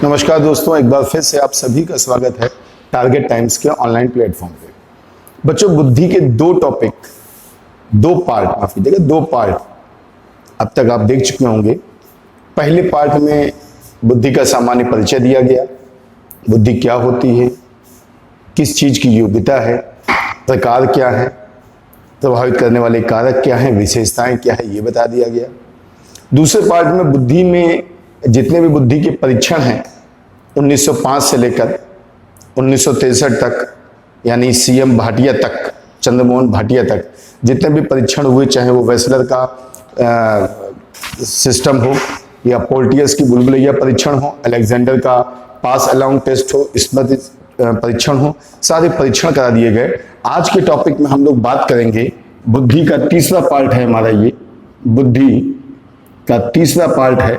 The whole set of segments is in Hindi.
नमस्कार दोस्तों, एक बार फिर से आप सभी का स्वागत है टारगेट टाइम्स के ऑनलाइन प्लेटफॉर्म पे। बच्चों, बुद्धि के दो पार्ट अब तक आप देख चुके होंगे। पहले पार्ट में बुद्धि का सामान्य परिचय दिया गया, बुद्धि क्या होती है, किस चीज की योग्यता है, प्रकार क्या है, प्रभावित करने वाले कारक क्या हैं, विशेषताएं क्या है, ये बता दिया गया। दूसरे पार्ट में बुद्धि में जितने भी बुद्धि के परीक्षण हैं 1905 से लेकर 1963 तक, यानी सीएम भाटिया तक, चंद्रमोहन भाटिया तक जितने भी परीक्षण हुए, चाहे वो वेसलर का सिस्टम हो या पोर्टियस की बुलबुलैया परीक्षण हो, अलेक्जेंडर का पास अलाउंग टेस्ट हो, स्मृति परीक्षण हो, सारे परीक्षण करा दिए गए। आज के टॉपिक में हम लोग बात करेंगे, बुद्धि का तीसरा पार्ट है हमारा, ये बुद्धि का तीसरा पार्ट है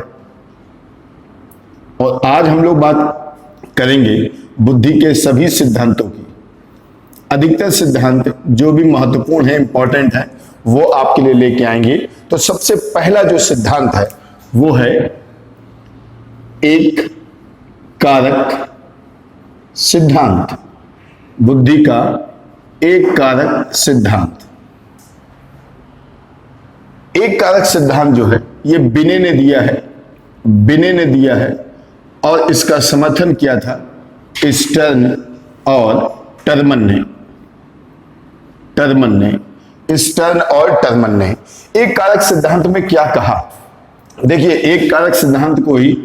और आज हम लोग बात करेंगे बुद्धि के सभी सिद्धांतों की। अधिकतर सिद्धांत जो भी महत्वपूर्ण है, इंपॉर्टेंट है, वो आपके लिए लेके आएंगे। तो सबसे पहला जो सिद्धांत है वो है एक कारक सिद्धांत। बुद्धि का एक कारक सिद्धांत। एक कारक सिद्धांत जो है ये बिने ने दिया है और इसका समर्थन किया था स्टर्न और टर्मन ने। एक कारक सिद्धांत में क्या कहा, देखिए, एक कारक सिद्धांत को ही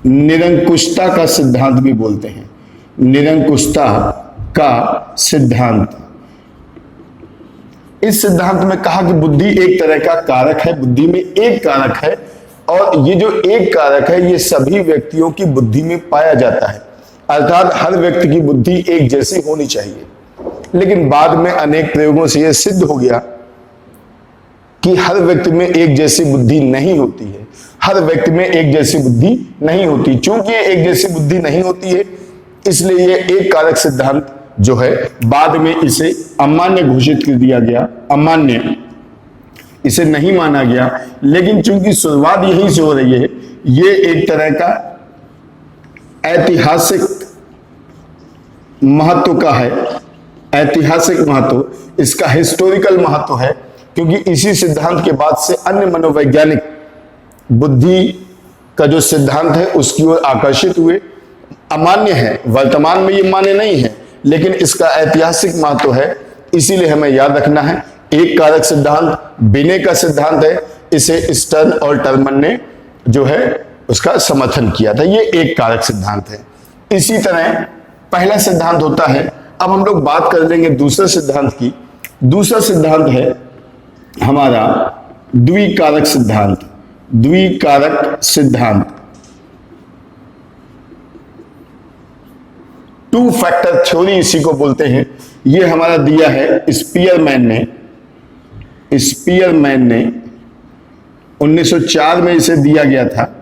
निरंकुशता का सिद्धांत भी बोलते हैं। निरंकुशता का सिद्धांत। इस सिद्धांत में कहा कि बुद्धि एक तरह का कारक है, बुद्धि में एक कारक है और ये जो एक कारक है ये सभी व्यक्तियों की बुद्धि में पाया जाता है, अर्थात हर व्यक्ति की बुद्धि एक जैसी होनी चाहिए। लेकिन बाद में अनेक प्रयोगों से यह सिद्ध हो गया कि हर व्यक्ति में एक जैसी बुद्धि नहीं होती है। चूंकि एक जैसी बुद्धि नहीं होती है, इसलिए ये एक कारक सिद्धांत जो है बाद में इसे अमान्य घोषित कर दिया गया, अमान्य, इसे नहीं माना गया। लेकिन चूंकि शुरुआत यहीं से हो रही है, ये एक तरह का ऐतिहासिक महत्व का है, ऐतिहासिक महत्व, इसका हिस्टोरिकल महत्व है, क्योंकि इसी सिद्धांत के बाद से अन्य मनोवैज्ञानिक बुद्धि का जो सिद्धांत है उसकी ओर आकर्षित हुए। अमान्य है, वर्तमान में ये मान्य नहीं है, लेकिन इसका ऐतिहासिक महत्व है, इसीलिए हमें याद रखना है। एक कारक सिद्धांत बिने का सिद्धांत है, इसे स्टर्न और टर्मन ने जो है उसका समर्थन किया था। ये एक कारक सिद्धांत है। इसी तरह पहला सिद्धांत होता है। अब हम लोग बात कर लेंगे दूसरे सिद्धांत की। दूसरा सिद्धांत है हमारा द्विकारक सिद्धांत। द्विकारक सिद्धांत, टू फैक्टर थ्योरी इसी को बोलते हैं। ये हमारा दिया है स्पीयरमैन ने 1904 में इसे दिया गया था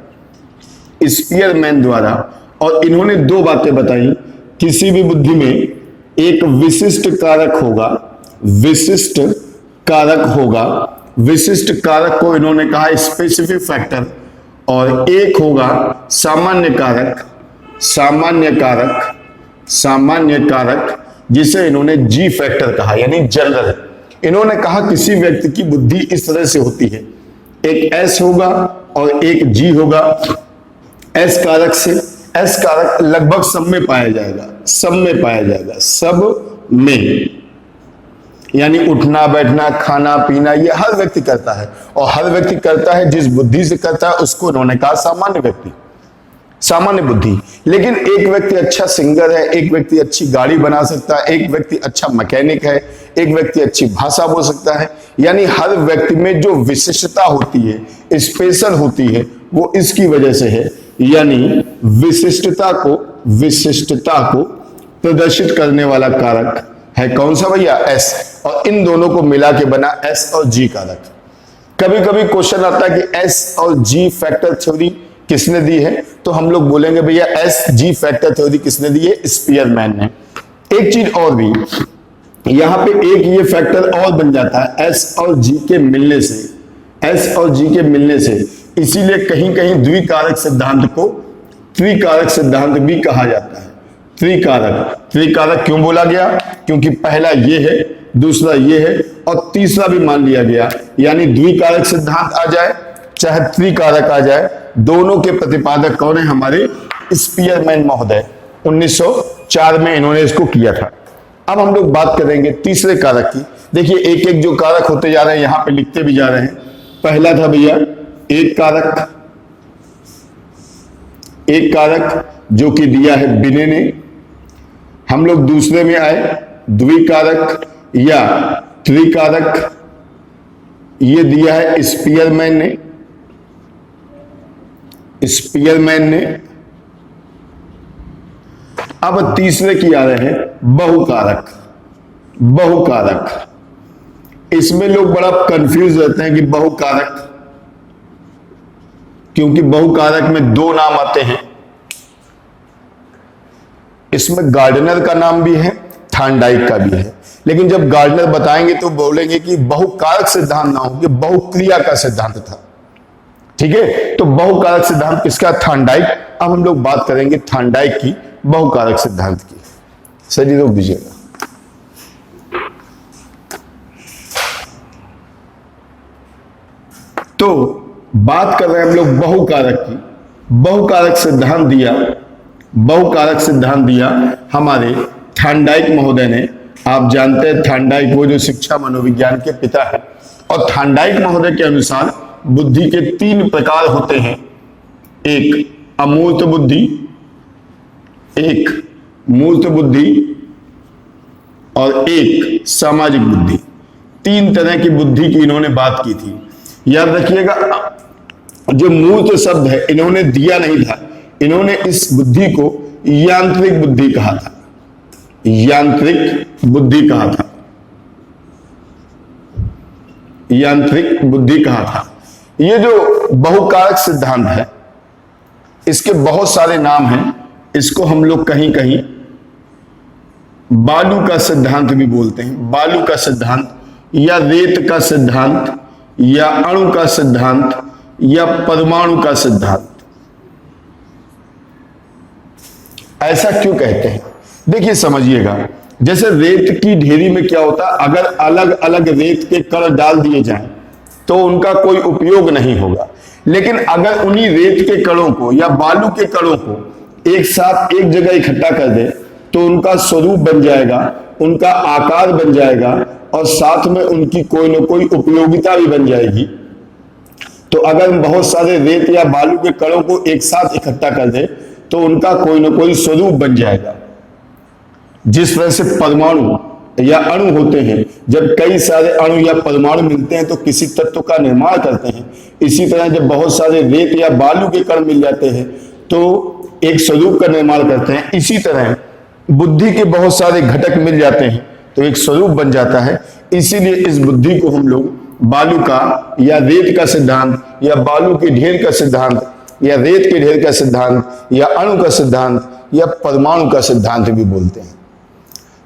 स्पीयरमैन द्वारा। और इन्होंने दो बातें बताई, किसी भी बुद्धि में एक विशिष्ट कारक कारक को इन्होंने कहा स्पेसिफिक फैक्टर, और एक होगा सामान्य कारक जिसे इन्होंने जी फैक्टर कहा, यानी जनरल। इन्होंने कहा किसी व्यक्ति की बुद्धि इस तरह से होती है, एक एस होगा और एक जी होगा। एस कारक लगभग सब में पाया जाएगा, सब में, यानी उठना बैठना खाना पीना ये हर व्यक्ति करता है, और हर व्यक्ति करता है जिस बुद्धि से करता है उसको इन्होंने कहा सामान्य बुद्धि। लेकिन एक व्यक्ति अच्छा सिंगर है, एक व्यक्ति अच्छी गाड़ी बना सकता है, एक व्यक्ति अच्छा मैकेनिक है, एक व्यक्ति अच्छी भाषा बोल सकता है, यानी हर व्यक्ति में जो विशिष्टता होती है, स्पेशल होती है, वो इसकी वजह से है। यानी विशिष्टता को प्रदर्शित करने वाला कारक है कौन सा भैया? एस। और इन दोनों को मिला के बना एस और जी कारक। कभी कभी क्वेश्चन आता है कि एस और जी फैक्टर थ्योरी किसने दी है, तो हम लोग बोलेंगे भैया एस जी फैक्टर थ्योरी किसने दी है? स्पीयरमैन ने। एक चीज और भी, यहां पे एक ये फैक्टर और बन जाता है एस और जी के मिलने से। इसीलिए कहीं कहीं द्विकारक सिद्धांत को त्रिकारक सिद्धांत भी कहा जाता है। त्रिकारक, त्रिकारक क्यों बोला गया? क्योंकि पहला ये है, दूसरा ये है और तीसरा भी मान लिया गया, यानी द्विकारक सिद्धांत आ जाए चाहे त्रिकारक आ जाए, दोनों के प्रतिपादक कौन है? हमारे स्पीयरमैन महोदय। 1904 में इन्होंने इसको किया था। अब हम लोग बात करेंगे तीसरे कारक की। देखिए एक एक जो कारक होते जा रहे हैं, यहां पे लिखते भी जा रहे हैं। पहला था भैया एक कारक, एक कारक जो कि दिया है बिने ने। हम लोग दूसरे में आए द्विकारक या त्रिकारक, ये दिया है स्पीयरमैन ने, स्पीयरमैन ने। अब तीसरे की आ रहे हैं बहुकारक। बहुकारक, इसमें लोग बड़ा कंफ्यूज रहते हैं कि बहुकारक, क्योंकि बहुकारक में दो नाम आते हैं। इसमें गार्डनर का नाम भी है, थार्नडाइक का भी है, लेकिन जब गार्डनर बताएंगे तो बोलेंगे कि बहुकारक सिद्धांत ना हो, कि बहुक्रिया का सिद्धांत था। ठीक है, तो बहुकारक सिद्धांत किसका? थार्नडाइक। अब हम लोग बात करेंगे थार्नडाइक की बहुकारक सिद्धांत की। सर रोक दीजिएगा। तो बात कर रहे हैं हम लोग बहुकारक की। बहुकारक सिद्धांत दिया, बहुकारक सिद्धांत दिया हमारे थार्नडाइक महोदय ने। आप जानते हैं थार्नडाइक वो जो शिक्षा मनोविज्ञान के पिता है। और थार्नडाइक महोदय के अनुसार बुद्धि के 3 प्रकार होते हैं। एक अमूर्त बुद्धि, एक मूर्त बुद्धि और एक सामाजिक बुद्धि। 3 तरह की बुद्धि की इन्होंने बात की थी। याद रखिएगा, जो मूर्त शब्द है इन्होंने दिया नहीं था, इन्होंने इस बुद्धि को यांत्रिक बुद्धि कहा था। यांत्रिक बुद्धि कहा था, यांत्रिक बुद्धि कहा था। ये जो बहुकारक सिद्धांत है इसके बहुत सारे नाम हैं। इसको हम लोग कहीं कहीं बालू का सिद्धांत भी बोलते हैं। बालू का सिद्धांत या रेत का सिद्धांत या अणु का सिद्धांत या परमाणु का सिद्धांत। ऐसा क्यों कहते हैं? देखिए समझिएगा, जैसे रेत की ढेरी में क्या होता है, अगर अलग अलग रेत के कण डाल दिए जाएं तो उनका कोई उपयोग नहीं होगा, लेकिन अगर उन्हीं रेत के कणों को या बालू के कणों को एक साथ एक जगह इकट्ठा कर दे तो उनका स्वरूप बन जाएगा, उनका आकार बन जाएगा और साथ में उनकी कोई ना कोई उपयोगिता भी बन जाएगी। तो अगर हम बहुत सारे रेत या बालू के कणों को एक साथ इकट्ठा कर दे तो उनका कोई ना कोई स्वरूप बन जाएगा। जिस तरह से परमाणु या अणु होते हैं, जब कई सारे अणु या परमाणु मिलते हैं तो किसी तत्व का निर्माण करते हैं, इसी तरह जब बहुत सारे रेत या बालू के कण मिल जाते हैं तो एक स्वरूप का निर्माण करते हैं। इसी तरह बुद्धि के बहुत सारे घटक मिल जाते हैं तो एक स्वरूप बन जाता है। इसीलिए इस बुद्धि को हम लोग बालू का या रेत का सिद्धांत या बालू के ढेर का सिद्धांत या रेत के ढेर का सिद्धांत या अणु का सिद्धांत या परमाणु का सिद्धांत भी बोलते हैं।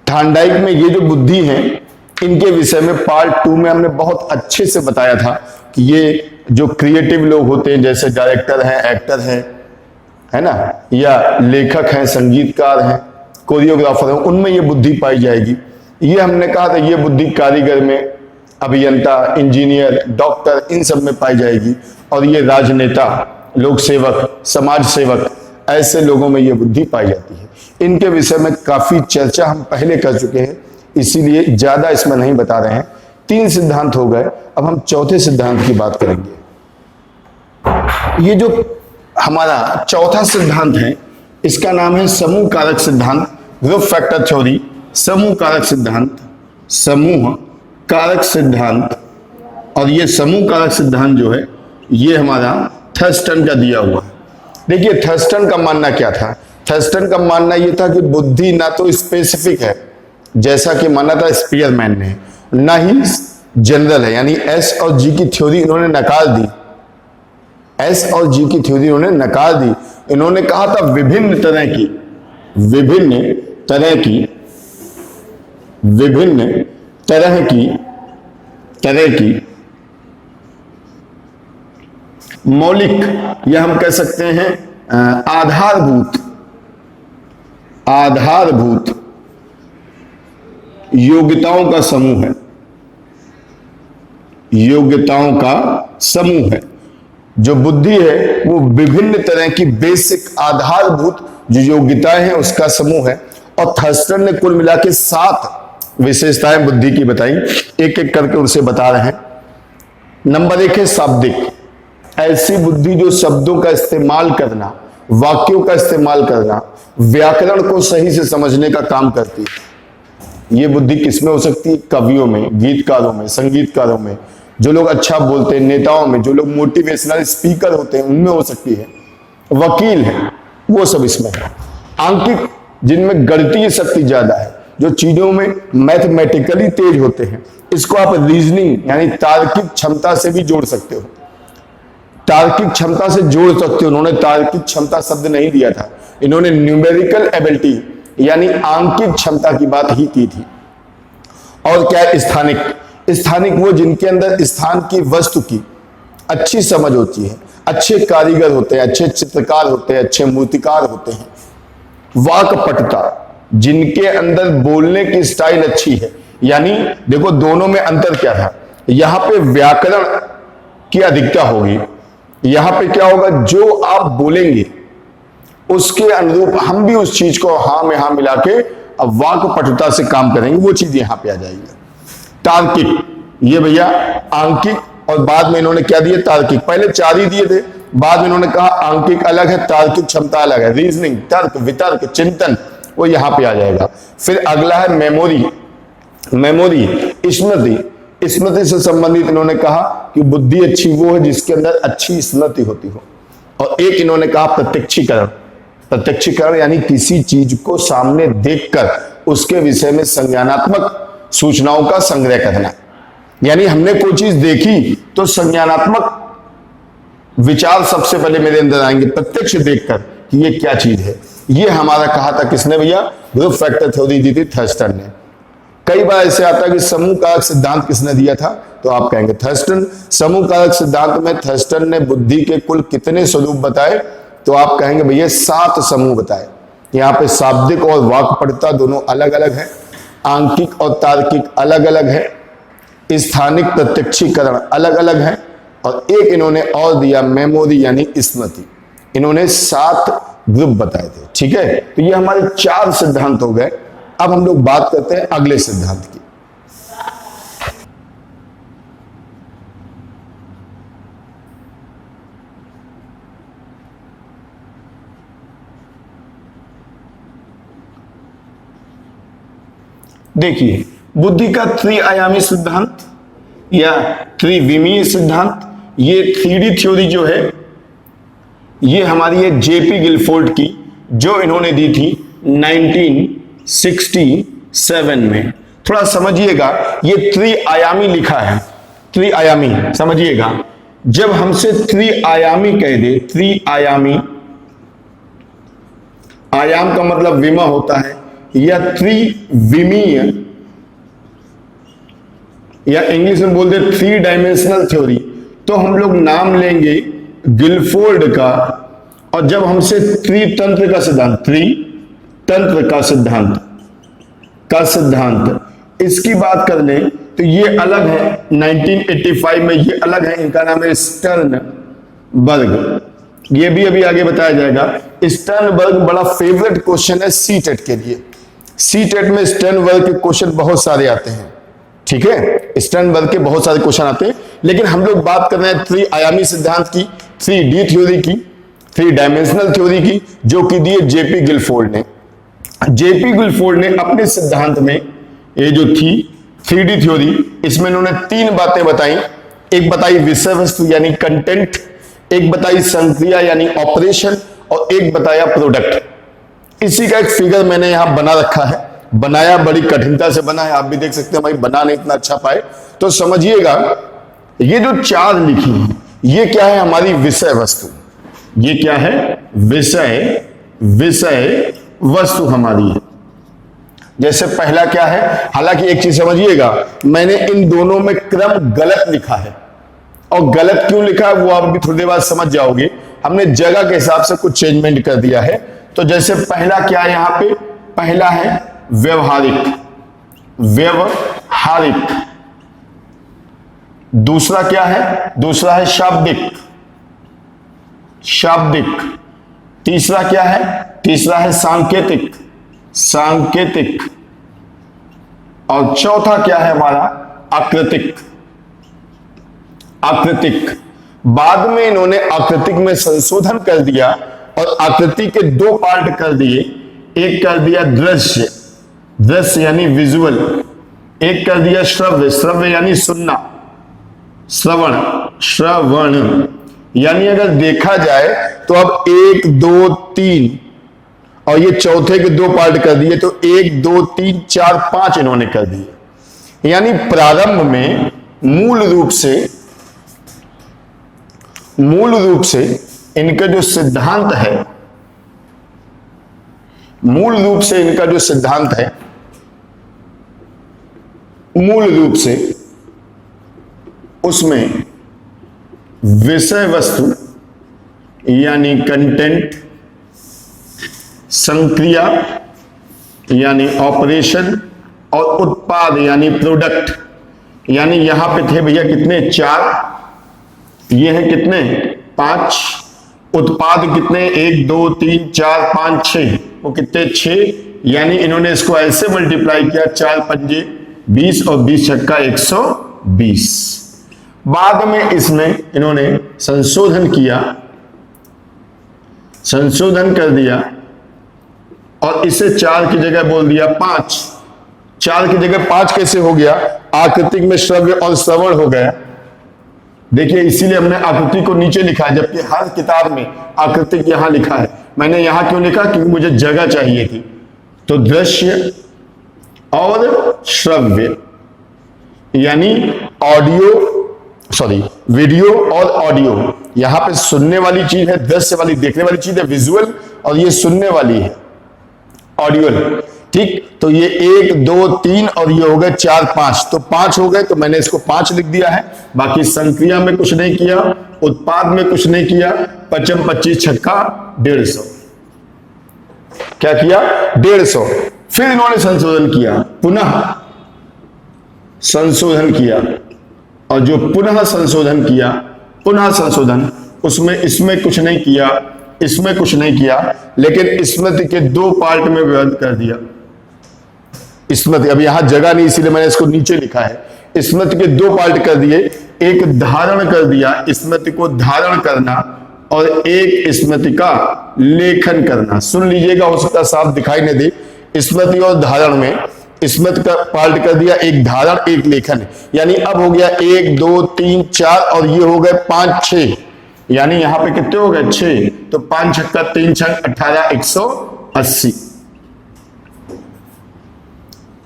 थार्नडाइक में ये जो बुद्धि है इनके विषय में पार्ट 2 में हमने बहुत अच्छे से बताया था कि ये जो क्रिएटिव लोग होते हैं, जैसे डायरेक्टर हैं, एक्टर हैं, है ना, या लेखक हैं, संगीतकार हैं, कोरियोग्राफर हैं, उनमें ये बुद्धि पाई जाएगी। ये हमने कहा था ये बुद्धि कारीगर में, अभियंता, इंजीनियर, डॉक्टर, इन सब में पाई जाएगी। और ये राजनेता, लोक सेवक, समाज सेवक, ऐसे लोगों में ये बुद्धि पाई जाती है। इनके विषय में काफी चर्चा हम पहले कर चुके हैं, इसीलिए ज्यादा इसमें नहीं बता रहे हैं। 3 सिद्धांत हो गए, अब हम चौथे सिद्धांत की बात करेंगे। ये जो हमारा चौथा सिद्धांत है इसका नाम है समूह कारक सिद्धांत, ग्रुप फैक्टर थ्योरी। समूह कारक सिद्धांत, समूह कारक सिद्धांत। और ये समूह कारक सिद्धांत जो है ये हमारा थर्स्टन का दिया हुआ है। देखिए थर्स्टन का मानना क्या था? थर्स्टन का मानना यह था कि बुद्धि ना तो स्पेसिफिक है जैसा कि माना था स्पीयरमैन ने, ना ही जनरल है, यानी एस और जी की थ्योरी इन्होंने नकार दी। एस और जी की थ्योरी इन्होंने नकार दी। इन्होंने कहा था विभिन्न तरह की मौलिक, या हम कह सकते हैं आधारभूत योग्यताओं का समूह है। योग्यताओं का समूह है। जो बुद्धि है वो विभिन्न तरह की बेसिक आधारभूत जो योग्यताएं हैं उसका समूह है। और थर्स्टन ने कुल मिला के 7 विशेषताएं बुद्धि की बताई, एक एक करके उसे बता रहे हैं। नंबर 1 है शाब्दिक। ऐसी बुद्धि जो शब्दों का इस्तेमाल करना, वाक्यों का इस्तेमाल करना, व्याकरण को सही से समझने का काम करती है। ये बुद्धि किसमें हो सकती है? कवियों में, गीतकारों में, संगीतकारों में, जो लोग अच्छा बोलते हैं, नेताओं में, जो लोग मोटिवेशनल स्पीकर होते हैं उनमें हो सकती है। वकील है, वो सब इसमें है। आंकिक, जिनमें गणितीय शक्ति ज्यादा है, जो चीजों में मैथमेटिकली तेज होते हैं, इसको आप रीजनिंग यानी तार्किक क्षमता से भी जोड़ सकते हो। तार्किक क्षमता से जोड़ सकते हो। उन्होंने तार्किक क्षमता शब्द नहीं दिया था, इन्होंने न्यूमेरिकल एबिलिटी यानी आंकिक क्षमता की बात ही की थी। और क्या है? स्थानिक। स्थानिक वो जिनके अंदर स्थान की वस्तु की अच्छी समझ होती है, अच्छे कारीगर होते हैं, अच्छे चित्रकार होते हैं, अच्छे मूर्तिकार होते हैं। वाक्पटुता, जिनके अंदर बोलने की स्टाइल अच्छी है। यानी देखो दोनों में अंतर क्या था? यहां पे व्याकरण की अधिकता होगी, यहां पे क्या होगा? जो आप बोलेंगे उसके अनुरूप हम भी उस चीज को हां में हां मिला के अब वाक्पटुता से काम करेंगे, वो चीज यहां पे आ जाएगी। तार्किक, ये भैया आंकिक, और बाद में इन्होंने क्या दिए? तार्किक। पहले 4 ही दिए थे, बाद में इन्होंने कहा आंकिक अलग है, तार्किक क्षमता अलग है। रीजनिंग, तर्क, वितर्क, चिंतन, वो यहां पे आ जाएगा। फिर अगला है मेमोरी। मेमोरी, स्मृति। स्मृति से संबंधित इन्होंने कहा कि बुद्धि अच्छी वो है जिसके अंदर अच्छी स्मृति होती हो। और एक इन्होंने कहा प्रत्यक्षीकरण। प्रत्यक्षीकरण यानी किसी चीज को सामने देखकर उसके विषय में संज्ञानात्मक सूचनाओं का संग्रह करना। यानी हमने कोई चीज देखी तो संज्ञानात्मक विचार सबसे पहले मेरे अंदर आएंगे प्रत्यक्ष देखकर कि ये क्या चीज है। ये हमारा कहा था किसने भैया? ग्रुप फैक्टर थ्योरी दी थी थर्स्टन ने। कई बार ऐसे आता है कि समूह कारक सिद्धांत किसने दिया था? तो आप कहेंगे थर्स्टन। समूह कारक सिद्धांत में थर्स्टन ने बुद्धि के कुल कितने स्वरूप बताए? तो आप कहेंगे भैया 7 समूह बताए। यहाँ पे शाब्दिक और वाक्पटुता दोनों अलग अलग है, आंकिक और तार्किक अलग अलग है, स्थानिक प्रत्यक्षीकरण अलग अलग है, और एक इन्होंने और दिया मेमोरी यानी स्मृति। इन्होंने 7 ग्रुप बताए थे। ठीक है, तो ये हमारे 4 सिद्धांत हो गए। अब हम लोग बात करते हैं अगले सिद्धांत की। देखिए, बुद्धि का त्रिआयामी सिद्धांत या त्रिविमीय सिद्धांत, ये 3D थ्योरी जो है ये हमारी है जेपी गिलफोर्ड की, जो इन्होंने दी थी 1967 में। थोड़ा समझिएगा, ये त्रिआयामी लिखा है, त्रिआयामी समझिएगा। जब हमसे त्रिआयामी कह दे, त्रिआयामी, आयाम का मतलब विमा होता है, या त्रिविमीय, या इंग्लिश में बोलते 3 डायमेंशनल थ्योरी, तो हम लोग नाम लेंगे गिलफोर्ड का। और जब हमसे त्रितंत्र का सिद्धांत, त्रितंत्र का सिद्धांत इसकी बात कर लें तो ये अलग है। 1985 में ये अलग है, इनका नाम है स्टर्नबर्ग। ये भी अभी आगे बताया जाएगा। स्टर्नबर्ग बड़ा फेवरेट क्वेश्चन है सीटेट के लिए। सीटेट में स्टर्नबर्ग के क्वेश्चन बहुत सारे आते हैं। ठीक है, स्टर्नबर्ग के बहुत सारे क्वेश्चन आते हैं, लेकिन हम लोग बात कर रहे हैं त्रिआयामी सिद्धांत की, 3D थ्योरी की, 3 डायमेंशनल थ्योरी की, जो कि दी जेपी गिलफोर्ड ने। जेपी गिलफोर्ड ने अपने सिद्धांत में ये जो थी 3D थ्योरी, इसमें उन्होंने 3 बातें बताई। एक बताई विषय वस्तु यानी कंटेंट, एक बताई संक्रिया यानी ऑपरेशन, और एक बताया प्रोडक्ट। इसी का एक फिगर मैंने यहां बना रखा है, बनाया बड़ी कठिनता से बना है, आप भी देख सकते हैं भाई बनाने इतना अच्छा पाए। तो समझिएगा, ये जो 4 लिखी है ये क्या है? हमारी विषय वस्तु। ये क्या है? विषय वस्तु हमारी है। जैसे पहला क्या है? हालांकि एक चीज समझिएगा, मैंने इन दोनों में क्रम गलत लिखा है। और गलत क्यों लिखा है वो आप अभी थोड़ी देर बाद समझ जाओगे। हमने जगह के हिसाब से कुछ चेंजमेंट कर दिया है। तो जैसे पहला क्या है यहां पे, पहला है व्यवहारिक, व्यवहारिक। दूसरा क्या है, दूसरा है शाब्दिक, शाब्दिक। तीसरा क्या है, तीसरा है सांकेतिक, सांकेतिक। और चौथा क्या है हमारा, आकृतिक, आकृतिक। बाद में इन्होंने आकृतिक में संशोधन कर दिया और आकृति के दो पार्ट कर दिए। एक कर दिया दृश्य, दृश्य यानी विजुअल। एक कर दिया श्रव्य, श्रव्य यानी सुनना, श्रवण, श्रवण यानी अगर देखा जाए तो अब 1 2 3 और ये चौथे के दो पार्ट कर दिए तो 1 2 3 4 5 इन्होंने कर दिए। यानी प्रारंभ में मूल रूप से इनका जो सिद्धांत है, मूल रूप से इनका जो सिद्धांत है, मूल रूप से उसमें विषय वस्तु यानी कंटेंट, संक्रिया यानी ऑपरेशन और उत्पाद यानी प्रोडक्ट। यानी यहां पे थे भैया कितने, 4, ये है कितने 5, उत्पाद कितने 1 2 3 4 5 6, वो कितने 6। यानी इन्होंने इसको ऐसे मल्टीप्लाई किया, 4 पंजे 20 और 20 छक्का 120। बाद में इसमें इन्होंने संशोधन किया, संशोधन कर दिया और इसे 4 की जगह बोल दिया 5। 4 की जगह 5 कैसे हो गया, आकृतिक में श्रव्य और श्रवण हो गया। देखिए इसीलिए हमने आकृति को नीचे लिखा है, जबकि हर किताब में आकृतिक यहां लिखा है। मैंने यहां क्यों लिखा, क्योंकि मुझे जगह चाहिए थी। तो दृश्य और श्रव्य यानी ऑडियो, सॉरी वीडियो और ऑडियो। यहां पे सुनने वाली चीज है, दृश्य वाली देखने वाली चीज है विजुअल, और ये सुनने वाली है ऑडियल। ठीक, तो ये 1 2 3 और ये हो गए 4 5, तो 5 हो गए, तो मैंने इसको 5 लिख दिया है। बाकी संक्रिया में कुछ नहीं किया, उत्पाद में कुछ नहीं किया। 55 25 छक्का 150, क्या किया 150। फिर इन्होंने संशोधन किया, पुनः संशोधन किया, और जो पुनः संशोधन किया, पुनः संशोधन, उसमें इसमें कुछ नहीं किया, इसमें कुछ नहीं किया, लेकिन स्मृति के 2 पार्ट में विभाजित कर दिया। स्मृति, अब यहां जगह नहीं इसीलिए मैंने इसको नीचे लिखा है। स्मृति के 2 पार्ट कर दिए, एक धारण कर दिया, स्मृति को धारण करना, और एक स्मृति का लेखन करना। सुन लीजिएगा, हो सकता साफ दिखाई नहीं दे। स्मृति और धारण में स्मृति का पार्ट कर दिया, एक धारण एक लेखन। यानी अब हो गया 1 2 3 4 और ये हो गए 5 6, यानी यहां पे कितने हो गए 6। तो 5 छक्का 3 छक्का 18 180।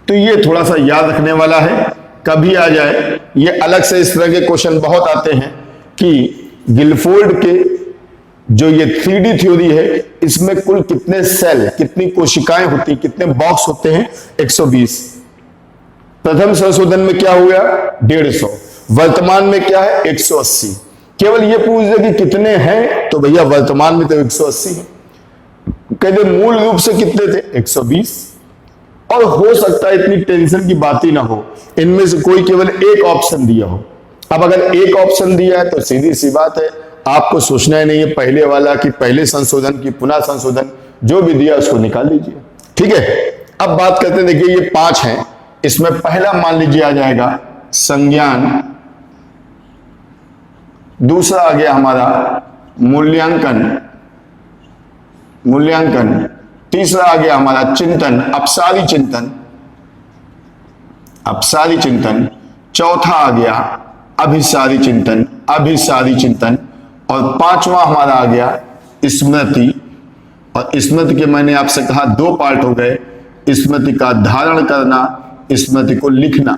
तो ये थोड़ा सा याद रखने वाला है, कभी आ जाए। ये अलग से इस तरह के क्वेश्चन बहुत आते हैं कि गिलफोर्ड के जो ये 3D थ्योरी है, इसमें कुल कितने सेल, कितनी कोशिकाएं होती, कितने बॉक्स होते हैं, 120। प्रथम संशोधन में क्या हुआ 150, वर्तमान में क्या है 180। केवल ये पूछ दे कि कितने हैं, तो भैया वर्तमान में तो 180 है। कहते मूल रूप से कितने थे 120। और हो सकता है इतनी टेंशन की बात ही ना हो, इनमें से कोई केवल एक ऑप्शन दिया हो। अब अगर एक ऑप्शन दिया है तो सीधी सी बात है, आपको सोचना ही नहीं है पहले वाला कि पहले संशोधन की पुनः संशोधन, जो भी दिया उसको निकाल लीजिए। ठीक है, अब बात करते हैं, देखिए ये 5 हैं, इसमें पहला मान लीजिए आ जाएगा संज्ञान, दूसरा आ गया हमारा मूल्यांकन, मूल्यांकन, तीसरा आ गया हमारा चिंतन, अपसारी चिंतन, अपसारी चिंतन, चौथा आ गया अभिसारी चिंतन, अभिसारी चिंतन, और 5वां हमारा आ गया स्मृति। और स्मृति के मैंने आपसे कहा 2 पार्ट हो गए, स्मृति का धारण करना, स्मृति को लिखना।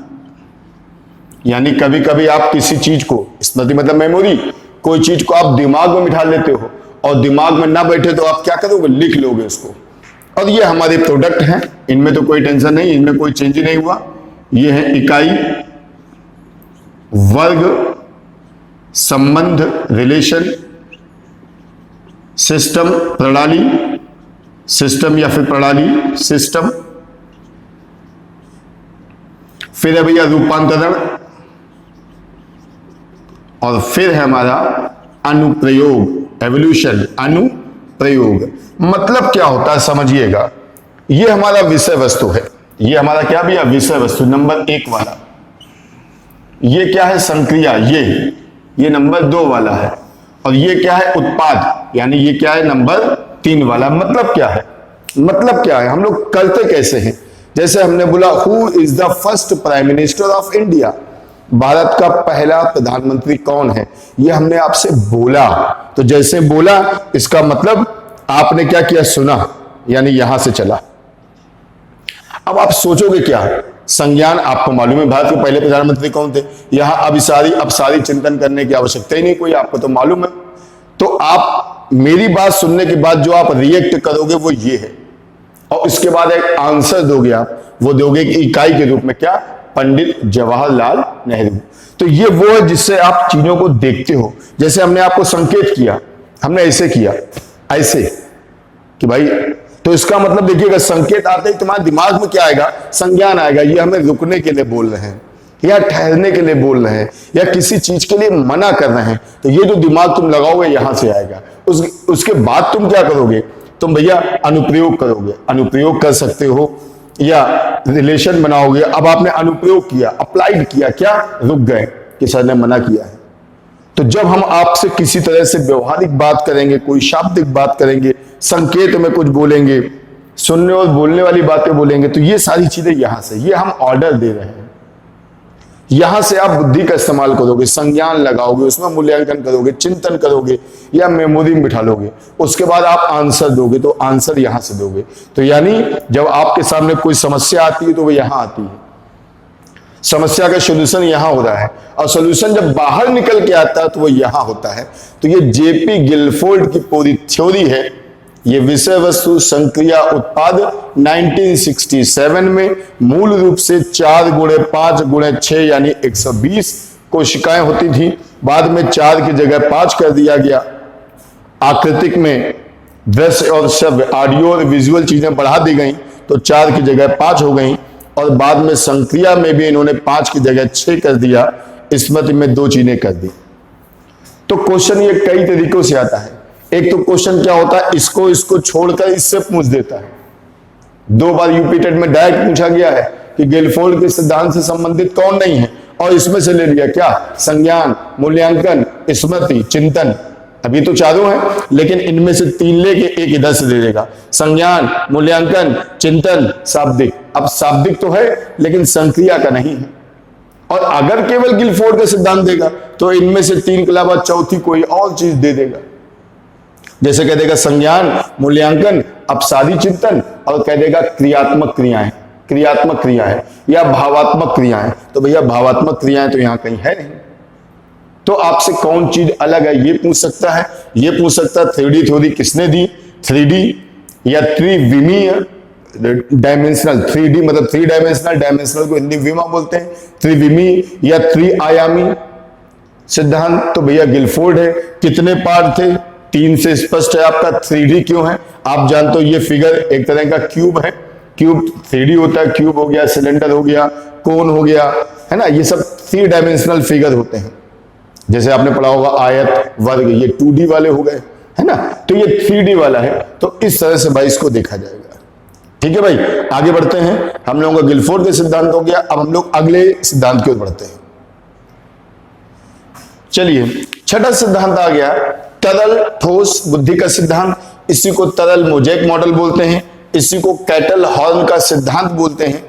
यानी कभी कभी आप किसी चीज को, स्मृति मतलब मेमोरी, कोई चीज को आप दिमाग में बिठा लेते हो और दिमाग में ना बैठे तो आप क्या करोगे, लिख लोगे उसको। और ये हमारे प्रोडक्ट हैं, इनमें तो कोई टेंशन नहीं, इनमें कोई चेंज नहीं हुआ। ये है इकाई, वर्ग, संबंध, रिलेशन, सिस्टम, प्रणाली, सिस्टम या फिर प्रणाली, सिस्टम। फिर है भैया रूपांतरण, और फिर है हमारा अनुप्रयोग, एवोल्यूशन, अनुप्रयोग। मतलब क्या होता है समझिएगा, ये हमारा विषय वस्तु है, ये हमारा क्या भैया विषय वस्तु नंबर 1 वाला। ये क्या है संक्रिया, ये नंबर 2 वाला है, और ये क्या है उत्पाद, यानी ये क्या है नंबर 3 वाला। मतलब क्या है, मतलब क्या है, हम लोग करते कैसे हैं। जैसे हमने बोला who is the first prime minister of India, Bharat का पहला प्रधानमंत्री कौन है, ये हमने आपसे बोला। तो जैसे बोला इसका मतलब आपने क्या किया, सुना, यानी यहां से चला। अब आप सोचोगे क्या, संज्ञान आपको मालूम है भारत के पहले प्रधानमंत्री कौन थे, यहां अब सारी चिंतन करने की आवश्यकता ही नहीं कोई, आपको तो मालूम है। तो आप मेरी बात सुनने के बाद जो आप रिएक्ट करोगे वो ये है, और उसके बाद एक आंसर दोगे आप, वो दोगे कि इकाई के रूप में क्या, पंडित जवाहरलाल नेहरू। तो ये वो है जिससे आप चीजों को देखते हो। जैसे हमने आपको संकेत किया, हमने ऐसे किया, ऐसे कि भाई, तो इसका मतलब देखिएगा संकेत आते ही तुम्हारे दिमाग में क्या आएगा, संज्ञान आएगा। ये हमें रुकने के लिए बोल रहे हैं, या ठहरने के लिए बोल रहे हैं, या किसी चीज के लिए मना कर रहे हैं। तो ये जो दिमाग तुम लगाओगे यहां से आएगा। उसके बाद तुम क्या करोगे, तुम भैया अनुप्रयोग करोगे, अनुप्रयोग कर सकते हो, या रिलेशन बनाओगे। अब आपने अनुप्रयोग किया, अप्लाइड किया, क्या रुक गए कि सर ने मना किया है। तो जब हम आपसे किसी तरह से व्यवहारिक बात करेंगे, कोई शाब्दिक बात करेंगे, संकेत में कुछ बोलेंगे, सुनने और बोलने वाली बातें बोलेंगे, तो ये सारी चीजें यहां से, ये हम ऑर्डर दे रहे हैं। यहां से आप बुद्धि का इस्तेमाल करोगे, संज्ञान लगाओगे, उसमें मूल्यांकन करोगे, चिंतन करोगे, या मेमोरी में बिठा लोगे। उसके बाद आप आंसर दोगे, तो आंसर यहां से दोगे। तो यानी जब आपके सामने कोई समस्या आती है तो वो यहां आती है, समस्या का सॉल्यूशन यहां हो रहा है, और सॉल्यूशन जब बाहर निकल के आता है तो वो यहां होता है। तो ये जेपी गिलफोर्ड की पूरी थ्योरी है। ये विषय वस्तु संक्रिया उत्पाद 1967 में मूल रूप से 4 × 5 × 6 यानी 120 कोशिकाएं होती थी। बाद में 4 की जगह 5 कर दिया गया। आकृतिक में दृश्य और श्रव्य, ऑडियो और विजुअल चीजें बढ़ा दी गई, तो 4 की जगह 5 हो गई। और बाद में संक्रिया में भी इन्होंने 5 की जगह 6 कर दिया, स्मृति में 2 चीजें कर दी। तो क्वेश्चन ये कई तरीकों से आता है। एक तो क्वेश्चन क्या होता है, इसको छोड़कर इससे पूछ देता है। 2 बार यूपी टेट में डायरेक्ट पूछा गया है कि गिलफोर्ड के सिद्धांत से संबंधित कौन नहीं है, और इसमें से ले लिया क्या, संज्ञान, मूल्यांकन, स्मृति, चिंतन। अभी तो चारों हैं, लेकिन इनमें से 3 लेके एक इधर से दे देगा, संज्ञान, मूल्यांकन, चिंतन, शाब्दिक। अब शाब्दिक तो है लेकिन संक्रिया का नहीं है। और अगर केवल गिलफोर्ड का सिद्धांत देगा तो इनमें से 3 के अलावा चौथी कोई और चीज दे देगा। जैसे कह देगा संज्ञान, मूल्यांकन, अपसादी चिंतन, और कह देगा क्रियात्मक क्रियाएं, क्रियात्मक क्रियाएं या भावात्मक क्रियाएं। तो भैया भावात्मक क्रियाएं तो यहां कहीं है नहीं। तो आपसे कौन चीज अलग है ये पूछ सकता है, ये पूछ सकता है 3D थ्योरी किसने दी, 3D या त्रिविमीय डायमेंशनल, 3D मतलब 3 डायमेंशनल, डायमेंशनल को हिंदी विमा बोलते हैं, त्रिविमीय या त्रिआयामी सिद्धांत तो भैया गिलफोर्ड है। कितने पार्ट थे, 3 से स्पष्ट है आपका। 3D क्यों है, आप जानते हो ये फिगर एक तरह का क्यूब है, क्यूब 3D होता है, क्यूब हो गया, सिलेंडर हो गया, कोन हो गया, है ना, ये सब 3 डायमेंशनल फिगर होते हैं। जैसे आपने पढ़ा होगा आयत, वर्ग, ये 2D वाले हो गए, है ना, तो ये 3D वाला है। तो इस तरह से भाई इसको देखा जाएगा। ठीक है भाई, आगे बढ़ते हैं। हम लोगों का गिलफोर्ड का सिद्धांत हो गया, अब हम लोग अगले सिद्धांत की ओर बढ़ते हैं। चलिए, छठा सिद्धांत आ गया तरल ठोस बुद्धि का सिद्धांत। इसी को तरल मोज़ेक मॉडल बोलते हैं, इसी को कैटल हॉर्न का सिद्धांत बोलते हैं।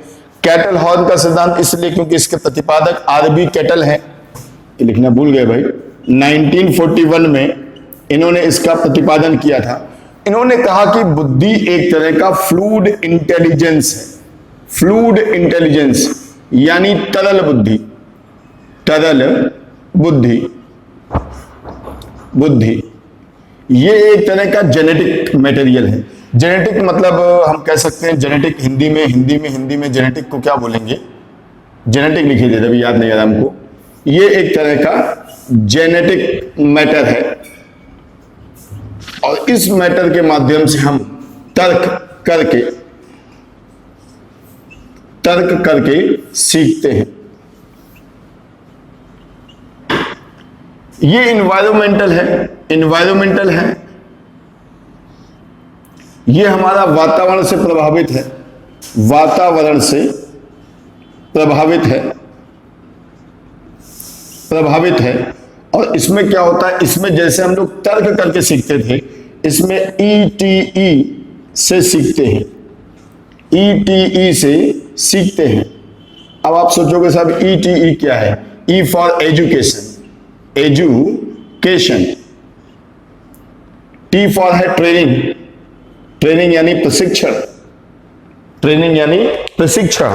कैटल हॉर्न का सिद्धांत इसलिए क्योंकि इसके प्रतिपादक आरबी कैटल हैं, ये लिखना भूल गए भाई। 1941 में इन्होंने इसका प्रतिपादन किया था। इन्होंने कहा कि बुद्धि एक तरह का फ्लूइड इंटेलिजेंस है, फ्लूइड इंटेलिजेंस यानी तरल बुद्धि, तरल बुद्धि, बुद्धि ये एक तरह का जेनेटिक मटेरियल है। जेनेटिक मतलब हम कह सकते हैं जेनेटिक हिंदी में जेनेटिक को क्या बोलेंगे, जेनेटिक लिखिए थे, अभी याद नहीं आ रहा हमको। ये एक तरह का जेनेटिक मैटर है और इस मैटर के माध्यम से हम तर्क करके सीखते हैं। ये इन्वायरमेंटल है, ये हमारा वातावरण से प्रभावित है। और इसमें क्या होता है, इसमें जैसे हम लोग तर्क करके सीखते थे, इसमें ETE से सीखते हैं। अब आप सोचोगे साहब ETE क्या है? E for education, T for है ट्रेनिंग यानी प्रशिक्षण,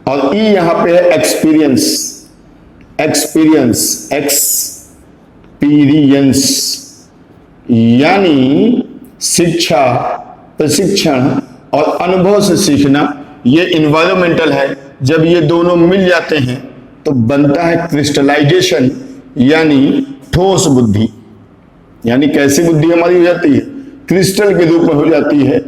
और E यहां पे है एक्सपीरियंस, यानी शिक्षा, प्रशिक्षण और अनुभव से सीखना। ये इन्वायरमेंटल है। जब ये दोनों मिल जाते हैं तो बनता है क्रिस्टलाइजेशन, यानी ठोस बुद्धि। यानी कैसी बुद्धि हमारी हो जाती है? क्रिस्टल के रूप में हो जाती है,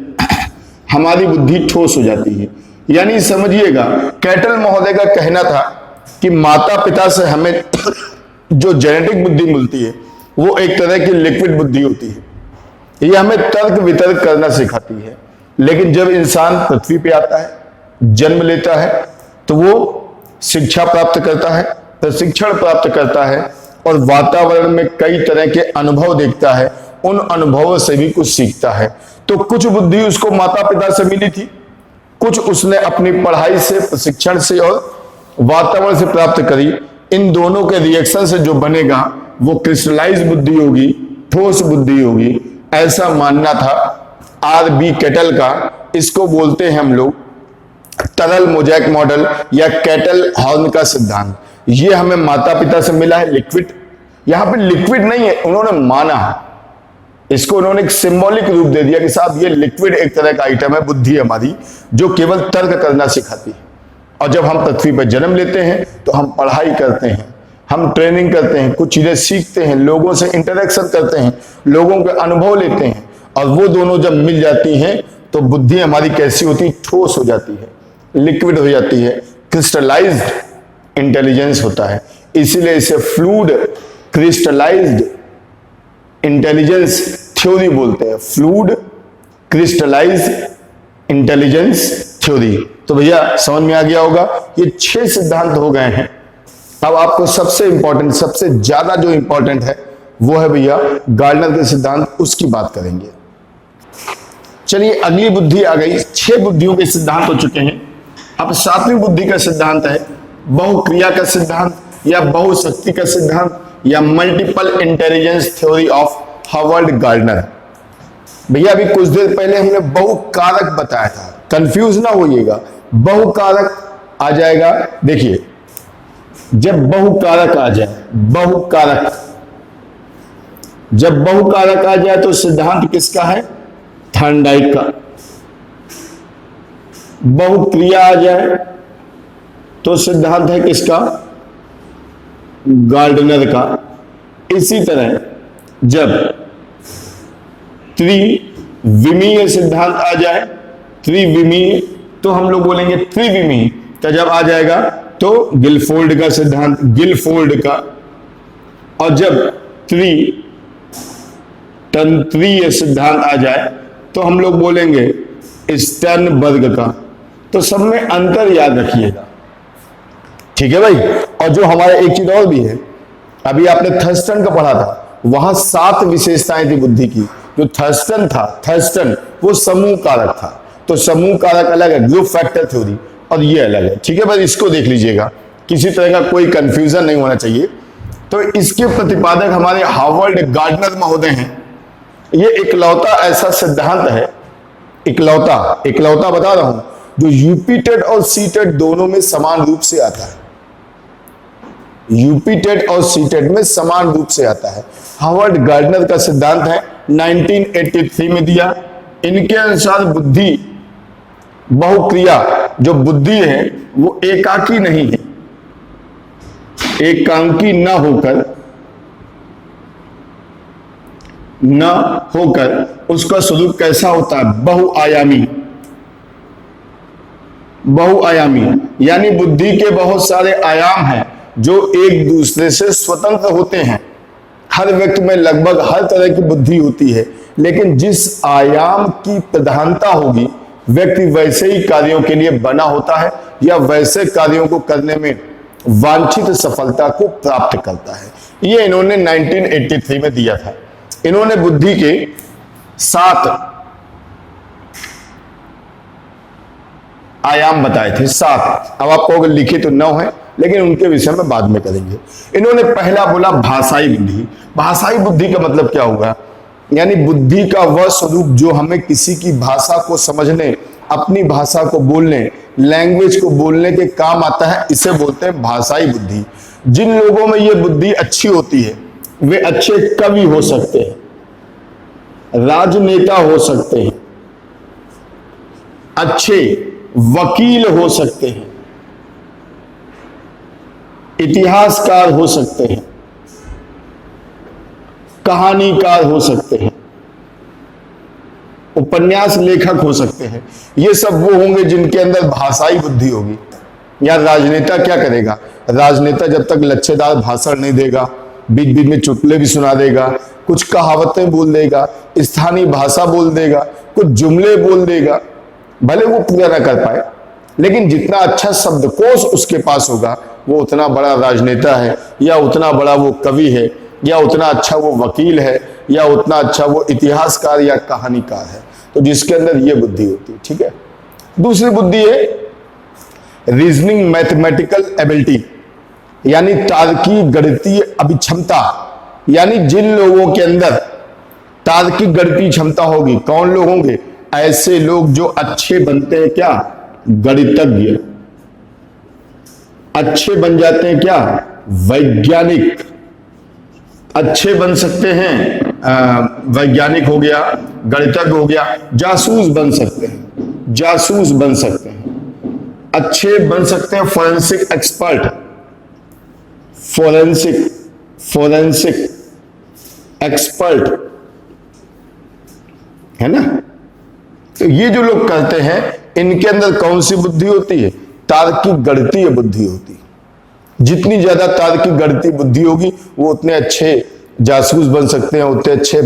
हमारी बुद्धि ठोस हो जाती है। यानी समझिएगा, कैटल महोदय का कहना था कि माता पिता से हमें जो जेनेटिक बुद्धि मिलती है वो एक तरह की लिक्विड बुद्धि होती है, ये हमें तर्क वितर्क करना सिखाती है। लेकिन जब इंसान पृथ्वी पे आता है, जन्म लेता है, तो वो शिक्षा प्राप्त करता है, प्रशिक्षण प्राप्त करता है और वातावरण में कई तरह के अनुभव देखता है, उन अनुभवों से भी कुछ सीखता है। तो कुछ बुद्धि उसको माता पिता से मिली थी, कुछ उसने अपनी पढ़ाई से, प्रशिक्षण से और वातावरण से प्राप्त करी। इन दोनों के रिएक्शन से जो बनेगा वो क्रिस्टलाइज बुद्धि होगी, ठोस बुद्धि होगी, ऐसा मानना था RB कैटल का। इसको बोलते हैं हम लोग तरल मोज़ेक मॉडल या कैटल हॉर्न का सिद्धांत। ये हमें माता पिता से मिला है, लिक्विड। यहां पे लिक्विड नहीं है, उन्होंने माना है इसको, उन्होंने एक सिंबॉलिक रूप दे दिया कि साहब ये लिक्विड एक तरह का आइटम है, बुद्धि हमारी, जो केवल तर्क करना सिखाती है। और जब हम पृथ्वी पर जन्म लेते हैं तो हम पढ़ाई करते हैं, हम ट्रेनिंग करते हैं, कुछ चीजें सीखते हैं, लोगों से इंटरेक्शन करते हैं, लोगों के अनुभव लेते हैं, और वो दोनों जब मिल जाती हैं तो बुद्धि हमारी कैसी होती है? ठोस हो जाती है, लिक्विड हो जाती है, क्रिस्टलाइज्ड इंटेलिजेंस होता है। इसीलिए इसे फ्लूइड क्रिस्टलाइज्ड इंटेलिजेंस थ्योरी बोलते हैं, फ्लूइड क्रिस्टलाइज्ड इंटेलिजेंस थ्योरी। तो भैया समझ में आ गया होगा, ये 6 सिद्धांत हो गए हैं। अब आपको सबसे इंपॉर्टेंट, सबसे ज्यादा जो इंपॉर्टेंट है वो है भैया गार्डनर के सिद्धांत, उसकी बात करेंगे। चलिए अगली बुद्धि आ गई। 6 बुद्धियों के सिद्धांत हो चुके हैं। अब 7वीं बुद्धि का सिद्धांत है बहुक्रिया का सिद्धांत या बहुशक्ति का सिद्धांत या multiple intelligence theory of Harvard gardener. भैया अभी कुछ देर पहले हमने बहुकारक बताया था, कंफ्यूज ना होइएगा, बहुकारक आ जाएगा। देखिए जब बहुकारक आ जाए, जब बहुकारक आ जाए तो सिद्धांत किसका है? थॉर्नडाइक का। बहुक्रिया आ जाए तो सिद्धांत है किसका? गार्डनर का। इसी तरह जब त्रिविमीय सिद्धांत आ जाए, त्रिविमीय, तो हम लोग बोलेंगे त्रिविमीय का जब आ जाएगा तो गिलफोर्ड का सिद्धांत, गिलफोर्ड का। और जब त्रितंत्रीय सिद्धांत आ जाए तो हम लोग बोलेंगे स्टर्नबर्ग का। तो सब में अंतर याद रखिएगा, ठीक है भाई। और जो हमारे एक चीज और भी है, अभी आपने थर्स्टन का पढ़ा था, वहां 7 विशेषताएं थी बुद्धि की। जो थर्स्टन वो समूह कारक था, तो समूह कारक अलग है, ग्रुप फैक्टर थ्योरी, और ये अलग है, ठीक है भाई। इसको देख लीजिएगा, किसी तरह का कोई कंफ्यूजन नहीं होना चाहिए। तो इसके प्रतिपादक हमारे हार्वर्ड गार्डनर महोदय हैं। ये इकलौता ऐसा सिद्धांत है, इकलौता बता रहा हूं, जो यूपीटेट और सीटेट दोनों में समान रूप से आता है। यूपीटेट और सीटेट में समान रूप से आता है। हार्वर्ड गार्डनर का सिद्धांत है, 1983 में दिया। इनके अनुसार बुद्धि, बहुक्रिया जो बुद्धि है वो एकाकी नहीं है, एकांकी न होकर उसका स्वरूप कैसा होता है? बहुआयामी, यानी बुद्धि के बहुत सारे आयाम हैं जो एक दूसरे से स्वतंत्र होते हैं। हर व्यक्ति में लगभग हर तरह की बुद्धि होती है, लेकिन जिस आयाम की प्रधानता होगी व्यक्ति वैसे ही कार्यों के लिए बना होता है या वैसे कार्यों को करने में वांछित सफलता को प्राप्त करता है। ये इन्होंने 1983 में दिया था। इन्होंने बुद्धि के 7 आयाम बताए थे, 7। अब आप कहोगे लिखे तो 9 है, लेकिन उनके विषय में बाद में करेंगे। इन्होंने पहला बोला भाषाई बुद्धि। भाषाई बुद्धि का मतलब क्या होगा? यानी बुद्धि का वह स्वरूप जो हमें किसी की भाषा को समझने, अपनी भाषा को बोलने, लैंग्वेज को बोलने के काम आता है, इसे बोलते हैं भाषाई बुद्धि। जिन लोगों में यह बुद्धि अच्छी होती है वे अच्छे कवि हो सकते हैं, राजनेता हो सकते हैं, अच्छे वकील हो सकते हैं, इतिहासकार हो सकते हैं, कहानीकार हो सकते हैं, उपन्यास लेखक हो सकते हैं। ये सब वो होंगे जिनके अंदर भाषाई बुद्धि होगी। या राजनेता क्या करेगा? राजनेता जब तक लच्छेदार भाषण नहीं देगा, बीच बीच में चुटकुले भी सुना देगा, कुछ कहावतें बोल देगा, स्थानीय भाषा बोल देगा, कुछ जुमले बोल देगा, भले वो पूरा ना कर पाए, लेकिन जितना अच्छा शब्दकोश उसके पास होगा वो उतना बड़ा राजनेता है, या उतना बड़ा वो कवि है, या उतना अच्छा वो वकील है, या उतना अच्छा वो इतिहासकार या कहानीकार है। तो जिसके अंदर ये बुद्धि होती है। ठीक है। दूसरी बुद्धि है रीजनिंग मैथमेटिकल एबिलिटी, यानी तार्किक गणितीय अभिक्षमता। यानी जिन लोगों के अंदर तार्किक गणितीय क्षमता होगी, कौन लोग होंगे? ऐसे लोग जो अच्छे बनते हैं क्या? गणितज्ञ। अच्छे बन जाते हैं क्या? वैज्ञानिक। अच्छे बन सकते हैं, वैज्ञानिक हो गया, गणितज्ञ हो गया, जासूस बन सकते हैं, जासूस बन सकते हैं, अच्छे बन सकते हैं फोरेंसिक एक्सपर्ट, फोरेंसिक एक्सपर्ट, है ना। तो ये जो लोग करते हैं इनके अंदर कौन सी बुद्धि होती है? तार्किक गणितीय बुद्धि होती है। जितनी ज्यादा तार्किक गणितीय बुद्धि होगी वो उतने अच्छे जासूस बन सकते हैं, उतने अच्छे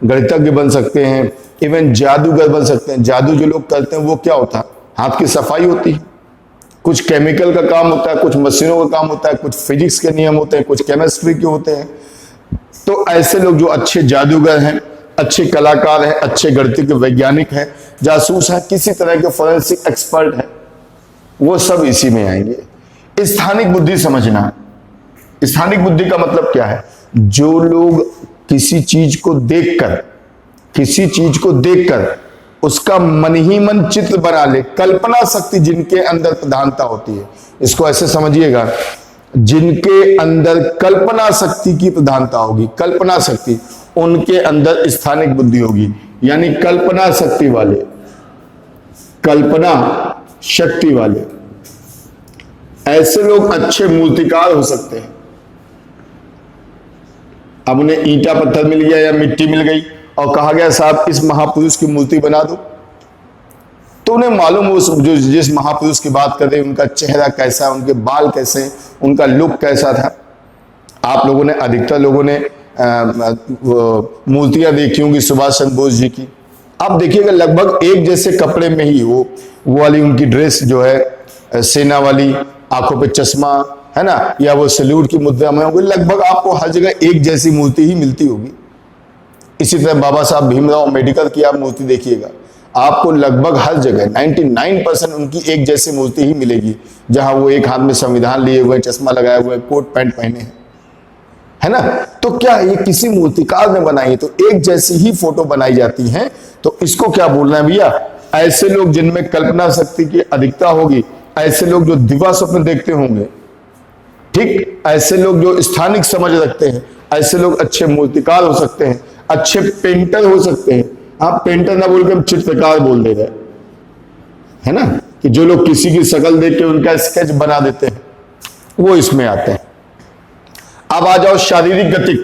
गणितज्ञ बन सकते हैं, इवन जादूगर बन सकते हैं। जादू जो लोग करते हैं वो क्या होता है? हाथ की सफाई होती है, कुछ केमिकल का काम होता है, कुछ मशीनों का काम होता है, कुछ फिजिक्स के नियम होते हैं, कुछ केमिस्ट्री के होते हैं। तो ऐसे लोग जो अच्छे जादूगर हैं, अच्छे कलाकार हैं, अच्छे गणितज्ञ वैज्ञानिक हैं, जासूस हैं, किसी तरह के फोरेंसिक एक्सपर्ट हैं, वो सब इसी में आएंगे। स्थानिक बुद्धि समझना। स्थानिक बुद्धि का मतलब क्या है? जो लोग किसी चीज को देखकर उसका मन ही मन चित्र बना ले, कल्पना शक्ति जिनके अंदर प्रधानता होती है, इसको ऐसे समझिएगा, जिनके अंदर कल्पना शक्ति की प्रधानता होगी, कल्पना शक्ति, उनके अंदर स्थानिक बुद्धि होगी। यानी कल्पना शक्ति वाले ऐसे लोग अच्छे मूर्तिकार हो सकते हैं। अब उन्हें ईंटा पत्थर मिल गया या मिट्टी मिल गई और कहा गया साहब इस महापुरुष की मूर्ति बना दो, तो उन्हें मालूम हो जो जिस महापुरुष की बात कर रहे हैं उनका चेहरा कैसा है, उनके बाल कैसे हैं, उनका लुक कैसा था। आप लोगों ने, अधिकतर लोगों ने मूर्तियां देखी होंगी सुभाष चंद्र बोस जी की। आप देखिएगा लगभग एक जैसे कपड़े में ही वो वाली उनकी ड्रेस जो है सेना वाली, आंखों पे चश्मा, है ना, या वो सैल्यूट की मुद्रा में होगी। लगभग आपको हर जगह एक जैसी मूर्ति ही मिलती होगी। इसी तरह बाबा साहब भीमराव अम्बेडकर की आप मूर्ति देखिएगा, आपको लगभग हर जगह 99% उनकी एक जैसी मूर्ति ही मिलेगी, जहां वो एक हाथ में संविधान लिए हुए, चश्मा लगाए हुए, कोट पैंट पहने हैं, है ना। तो क्या ये किसी मूर्तिकार ने बनाई है? तो एक जैसी ही फोटो बनाई जाती है। तो इसको क्या बोलना है भैया? ऐसे लोग जिनमें कल्पना शक्ति की अधिकता होगी, ऐसे लोग जो दिवा स्वप्न देखते होंगे, ठीक, ऐसे लोग जो स्थानिक समझ रखते हैं, ऐसे लोग अच्छे मूर्तिकार हो सकते हैं, अच्छे पेंटर हो सकते हैं। आप पेंटर ना बोल के हम चित्रकार बोल दे रहे, है ना, कि जो लोग किसी की शक्ल देख के उनका स्केच बना देते हैं, वो इसमें आते हैं। अब आ जाओ शारीरिक गति।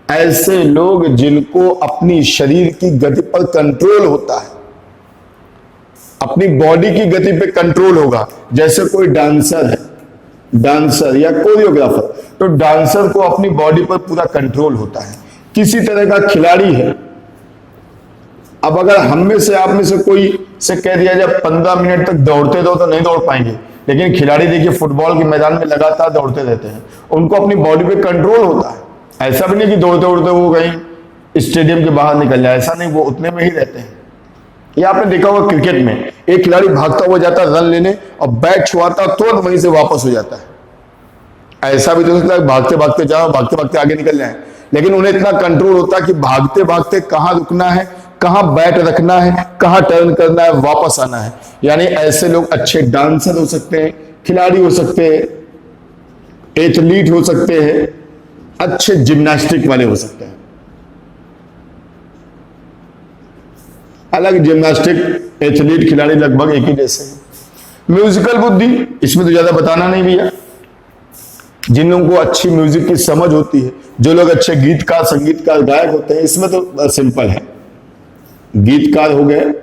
ऐसे लोग जिनको अपनी शरीर की गति पर कंट्रोल होता है, अपनी बॉडी की गति पे कंट्रोल होगा। जैसे कोई डांसर है, डांसर या कोरियोग्राफर, तो डांसर को अपनी बॉडी पर पूरा कंट्रोल होता है। किसी तरह का खिलाड़ी है, अब अगर हम में से आप में से कोई से कह दिया जाए 15 मिनट तक दौड़ते रहो तो नहीं दौड़ पाएंगे, लेकिन खिलाड़ी देखिए फुटबॉल के मैदान में लगातार दौड़ते रहते हैं, उनको अपनी बॉडी पे कंट्रोल होता है। ऐसा भी नहीं कि दौड़ते दौड़ते वो कहीं स्टेडियम के बाहर निकल जाए, ऐसा नहीं, वो उतने में ही रहते हैं। ये आपने देखा होगा क्रिकेट में, एक खिलाड़ी भागता हुआ जाता है रन लेने और बैट छुआता तुरंत वहीं से वापस हो जाता है। ऐसा भी तो सकता है भागते भागते जाओ, भागते भागते आगे निकल जाए, लेकिन उन्हें इतना कंट्रोल होता है कि भागते भागते कहां रुकना है, कहां बैट रखना है, कहां टर्न करना है, वापस आना है। यानी ऐसे लोग अच्छे डांसर हो सकते हैं, खिलाड़ी हो सकते हैं, एथलीट हो सकते हैं, अच्छे जिम्नास्टिक वाले हो सकते हैं। अलग जिम्नास्टिक, एथलीट, खिलाड़ी लगभग एक ही जैसे हैं। म्यूजिकल बुद्धि, इसमें तो ज्यादा बताना नहीं भैया। जिन लोगों को अच्छी म्यूजिक की समझ होती है, जो लोग अच्छे गीतकार, संगीतकार, गायक होते हैं, इसमें तो सिंपल है। गीतकार हो गए,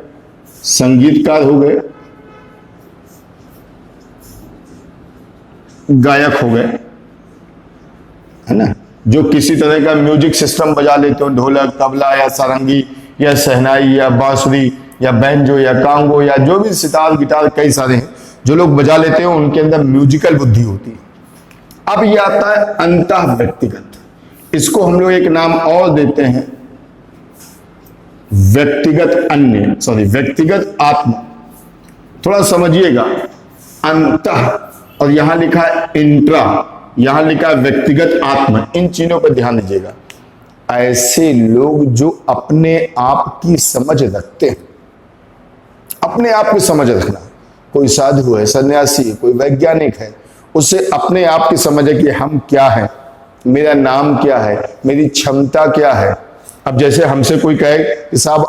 संगीतकार हो गए, गायक हो गए, है ना, जो किसी तरह का म्यूजिक सिस्टम बजा लेते हो, ढोलक, तबला या सारंगी या शहनाई या बांसुरी या बैंजो या कांगो या जो भी सितार, गिटार, कई सारे हैं जो लोग बजा लेते हैं, उनके अंदर म्यूजिकल बुद्धि होती है। अब ये आता है अंतः व्यक्तिगत। इसको हम लोग एक नाम और देते हैं, व्यक्तिगत अन्य, सॉरी व्यक्तिगत आत्मा। थोड़ा समझिएगा, अंतः और यहां लिखा है इंट्रा, यहां लिखा है व्यक्तिगत आत्मा, इन चीजों पर ध्यान दीजिएगा। ऐसे लोग जो अपने आप की समझ रखते हैं, अपने आप की समझ रखना, कोई साधु है, सन्यासी है, कोई वैज्ञानिक है, उसे अपने आप की समझ है कि हम क्या है, मेरा नाम क्या है, मेरी क्षमता क्या है। अब जैसे हमसे कोई कहे कि साहब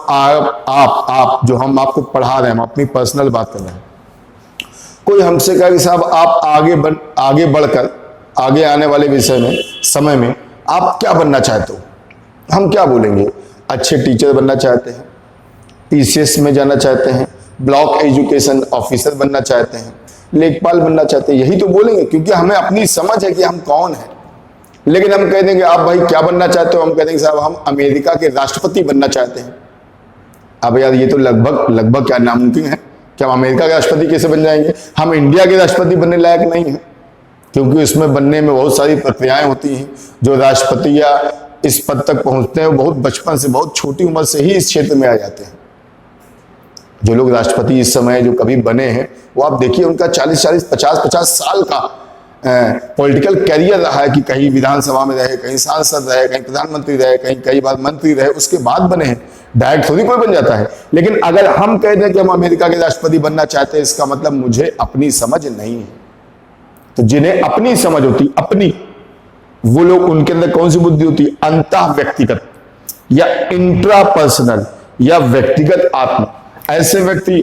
आप जो हम आपको पढ़ा रहे हैं, हम अपनी पर्सनल बात कर रहे हैं, कोई हमसे कहे कि साहब आप आगे बढ़कर आगे आने वाले विषय में, समय में आप क्या बनना चाहते हो, हम क्या बोलेंगे? अच्छे टीचर बनना चाहते हैं, पीसीएस में जाना चाहते हैं, ब्लॉक एजुकेशन ऑफिसर बनना चाहते हैं, लेखपाल बनना चाहते हैं, यही तो बोलेंगे, क्योंकि हमें अपनी समझ है कि हम कौन हैं। लेकिन हम कह देंगे आप भाई क्या बनना चाहते हो, हम कह देंगे साहब हम अमेरिका के राष्ट्रपति बनना चाहते हैं। अब यार ये तो लगभग क्या नामुमकिन है कि हम अमेरिका के राष्ट्रपति कैसे बन जाएंगे? हम इंडिया के राष्ट्रपति बनने लायक नहीं है, क्योंकि उसमें बनने में बहुत सारी प्रक्रियाएं होती हैं। जो राष्ट्रपति या इस पद तक पहुंचते हैं वो बहुत बचपन से, बहुत छोटी उम्र से ही इस क्षेत्र में आ जाते हैं। जो लोग राष्ट्रपति इस समय जो कभी बने हैं, वो आप देखिए उनका 40-40, 50-50 साल का पॉलिटिकल कैरियर रहा है कि कहीं विधानसभा में रहे, कहीं सांसद रहे, कहीं प्रधानमंत्री रहे, कहीं कई बार मंत्री रहे, उसके बाद बने हैं। डायरेक्ट थोड़ी कोई बन जाता है। लेकिन अगर हम कह दें कि हम अमेरिका के राष्ट्रपति बनना चाहते हैं, इसका मतलब मुझे अपनी समझ नहीं है। तो जिन्हें अपनी समझ होती, अपनी, वो लोग, उनके अंदर कौन सी बुद्धि होती है? अंतः व्यक्तिगत या इंट्रापर्सनल या व्यक्तिगत आत्मा। ऐसे व्यक्ति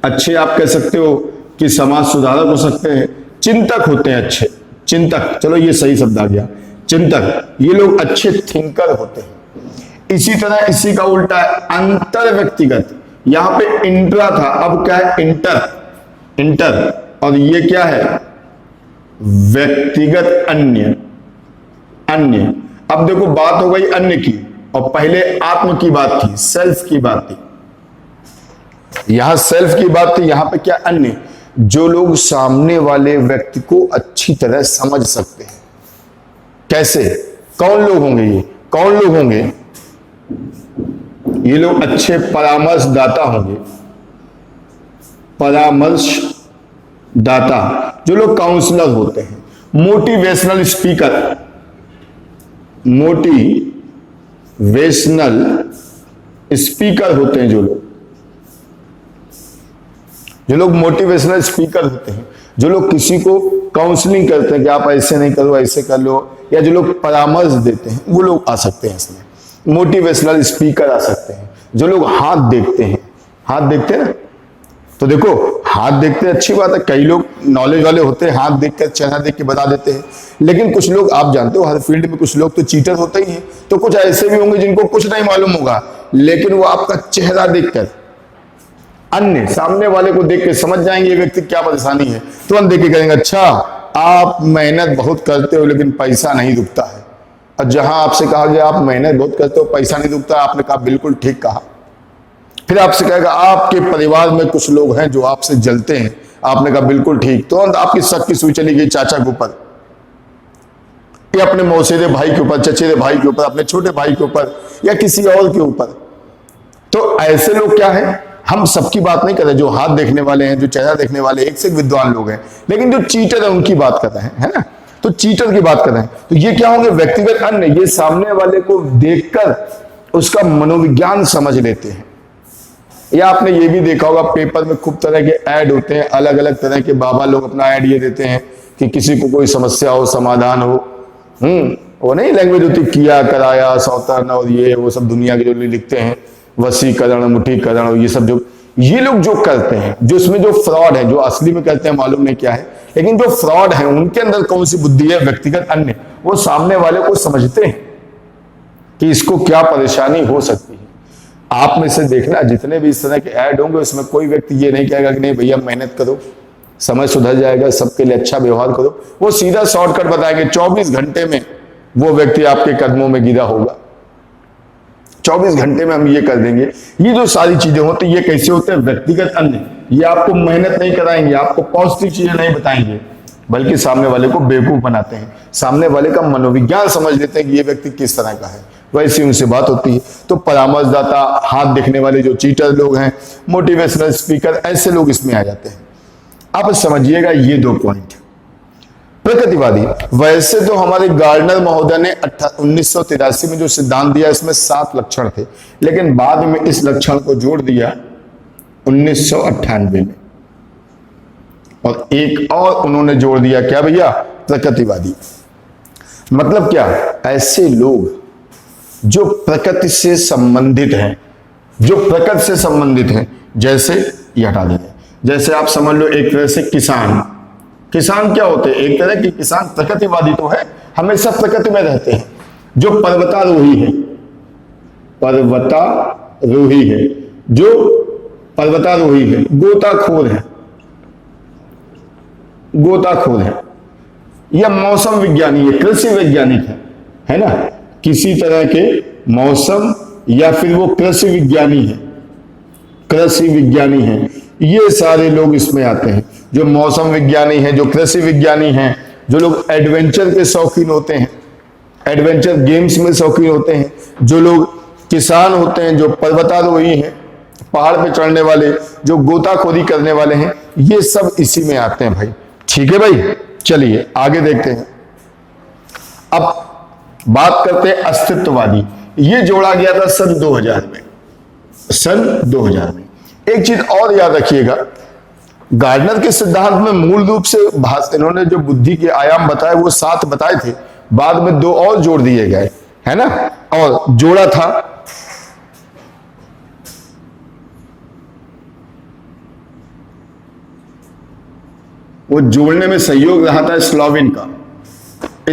अच्छे, आप कह सकते हो कि समाज सुधारक हो सकते हैं, चिंतक होते हैं, अच्छे चिंतक, चलो ये सही शब्द आ गया, चिंतक। ये लोग अच्छे थिंकर होते हैं। इसी तरह इसी का उल्टा है अंतर व्यक्तिगत। यहां पे इंट्रा था, अब क्या है? इंटर। और ये क्या है? व्यक्तिगत अन्य। अब देखो बात हो गई अन्य की, और पहले आत्म की बात थी, सेल्फ की बात थी। यहां सेल्फ की बात थी, यहां पे क्या? अन्य। जो लोग सामने वाले व्यक्ति को अच्छी तरह समझ सकते हैं। कैसे? कौन लोग होंगे ये? कौन लोग होंगे? ये लोग अच्छे परामर्शदाता होंगे। परामर्शदाता, जो लोग काउंसलर होते हैं, मोटिवेशनल स्पीकर, मोटिवेशनल स्पीकर होते हैं। जो लोग मोटिवेशनल स्पीकर होते हैं, जो लोग किसी को काउंसलिंग करते हैं कि आप ऐसे नहीं करो, ऐसे कर लो, या जो लोग परामर्श देते हैं, वो लोग आ सकते हैं इसमें। मोटिवेशनल स्पीकर आ सकते हैं। जो लोग हाथ देखते हैं, हाथ देखते हैं ना, तो देखो हाथ देखते हैं, अच्छी बात है, कई लोग नॉलेज वाले होते हैं, हाथ देख कर चेहरा देख के बता देते हैं। लेकिन कुछ लोग, आप जानते हो हर फील्ड में कुछ लोग तो चीटर होते ही हैं, तो कुछ ऐसे भी होंगे जिनको कुछ नहीं मालूम होगा, लेकिन वो आपका चेहरा देखकर, अन्य सामने वाले को देख के समझ जाएंगे ये व्यक्ति क्या परेशानी है, तुरंत देख के कहेंगे अच्छा आप मेहनत बहुत करते हो लेकिन पैसा नहीं दुखता है। और जहां आपसे कहा गया आप मेहनत बहुत करते हो पैसा नहीं दुखता, आपने कहा बिल्कुल ठीक कहा। फिर आपसे कहेगा आपके परिवार में कुछ लोग हैं जो आपसे जलते हैं, आपने कहा बिल्कुल ठीक। तुरंत आपकी शक की सुई चली गई चाचा के ऊपर, या अपने मौसेरे भाई के ऊपर, चचेरे भाई के ऊपर, अपने छोटे भाई के ऊपर, या किसी और के ऊपर। तो ऐसे लोग क्या है, हम सबकी बात नहीं कर रहे, जो हाथ देखने वाले हैं, जो चेहरा देखने वाले, एक से एक विद्वान लोग हैं, लेकिन जो चीटर है उनकी बात कर रहे हैं, है ना। तो चीटर की बात कर रहे हैं, तो ये क्या होंगे, व्यक्तिगत अन्य, ये सामने वाले को देखकर उसका मनोविज्ञान समझ लेते हैं। या आपने ये भी देखा होगा पेपर में खूब तरह के ऐड होते हैं, अलग अलग तरह के बाबा लोग अपना ऐड ये देते हैं कि किसी को कोई समस्या हो, समाधान हो, वो नहीं लैंग्वेज होती, किया कराया सौतन और ये वो सब दुनिया के जो लिखते हैं, वसीकरण, मुठीकरण, ये सब जो ये लोग जो करते हैं, जो इसमें जो फ्रॉड है, जो असली में करते हैं मालूम नहीं क्या है, लेकिन जो फ्रॉड है उनके अंदर कौन सी बुद्धि है, व्यक्तिगत अन्य, वो सामने वाले को समझते हैं कि इसको क्या परेशानी हो सकती है। आप में से देखना जितने भी इस तरह के ऐड होंगे उसमें कोई व्यक्ति ये नहीं कहेगा कि नहीं भैया मेहनत करो, समय सुधर जाएगा, सबके लिए अच्छा व्यवहार करो। वो सीधा शॉर्टकट बताएंगे, 24 घंटे में वो व्यक्ति आपके कदमों में गिरा होगा, 24 घंटे में हम ये कर देंगे। ये जो सारी चीजें होती है ये कैसे होते हैं, व्यक्तिगत अन्य। ये आपको मेहनत नहीं कराएंगे, आपको पॉजिटिव चीजें नहीं बताएंगे, बल्कि सामने वाले को बेवकूफ बनाते हैं, सामने वाले का मनोविज्ञान समझ लेते हैं कि ये व्यक्ति किस तरह का है, वैसी उनसे बात होती है। तो परामर्शदाता, हाथ देखने वाले जो चीटर लोग हैं, मोटिवेशनल स्पीकर, ऐसे लोग इसमें आ जाते हैं। अब समझिएगा ये 2 पॉइंट। प्रकृतिवादी, वैसे तो हमारे गार्डनर महोदय ने 1983 में जो सिद्धांत दिया इसमें 7 लक्षण थे, लेकिन बाद में इस लक्षण को जोड़ दिया 1998 में, और एक और उन्होंने जोड़ दिया, क्या भैया, प्रकृतिवादी। मतलब क्या, ऐसे लोग जो प्रकृति से संबंधित हैं, जो प्रकृति से संबंधित हैं, जैसे ये हटा देंगे, जैसे आप समझ लो एक तरह से किसान क्या होते हैं, एक तरह के किसान प्रकृतिवादी तो है, हमेशा प्रकृति में रहते हैं। जो पर्वतारोही है, जो पर्वतारोही है, गोताखोर है, या मौसम विज्ञानी है, कृषि वैज्ञानिक है ना, किसी तरह के मौसम, या फिर वो कृषि विज्ञानी है, ये सारे लोग इसमें आते हैं। जो मौसम विज्ञानी है, जो कृषि विज्ञानी हैं, जो लोग एडवेंचर के शौकीन होते हैं, एडवेंचर गेम्स में शौकीन होते हैं, जो लोग किसान होते हैं, जो पर्वतारोही हैं, पहाड़ पे चढ़ने वाले, जो गोताखोरी करने वाले हैं, ये सब इसी में आते हैं भाई। ठीक है भाई, चलिए आगे देखते हैं। अब बात करते हैं अस्तित्ववादी। ये जोड़ा गया था सन 2000 में। एक चीज और याद रखिएगा, गार्डनर के सिद्धांत में मूल रूप से इन्होंने जो बुद्धि के आयाम बताए वो 7 बताए थे, बाद में 2 और जोड़ दिए गए, है ना। और जोड़ा था वो जोड़ने में सहयोग रहा था स्लोविन का।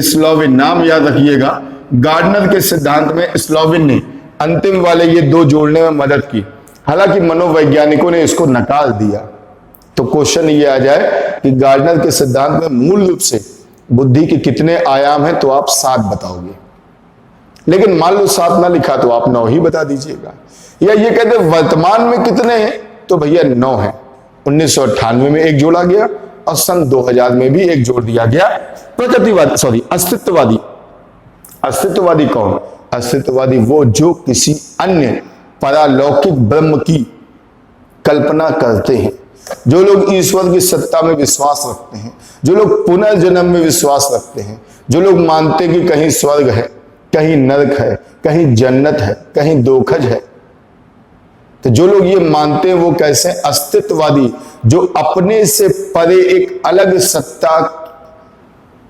स्लोविन नाम याद रखिएगा, गार्डनर के सिद्धांत में स्लोविन ने अंतिम वाले ये 2 जोड़ने में मदद की। हालांकि मनोवैज्ञानिकों ने इसको नकार दिया। तो क्वेश्चन ये आ जाए कि गार्डनर के सिद्धांत में मूल रूप से बुद्धि के कितने आयाम हैं, तो आप 7 बताओगे, लेकिन मान लो 7 ना लिखा तो आप 9 ही बता दीजिएगा। या ये कहते वर्तमान में कितने हैं, तो भैया 9 है। 1998 में एक जोड़ा गया और सन 2000 में भी एक जोड़ दिया गया। अस्तित्ववादी कौन? अस्तित्ववादी वो जो किसी अन्य परालौकिक ब्रह्म की कल्पना करते हैं, जो लोग ईश्वर की सत्ता में विश्वास रखते हैं, जो लोग पुनर्जन्म में विश्वास रखते हैं, जो लोग मानते हैं कि कहीं स्वर्ग है, कहीं नरक है, कहीं जन्नत है, कहीं दोखज है। तो जो लोग ये मानते हैं वो कैसे? अस्तित्ववादी, जो अपने से परे एक अलग सत्ता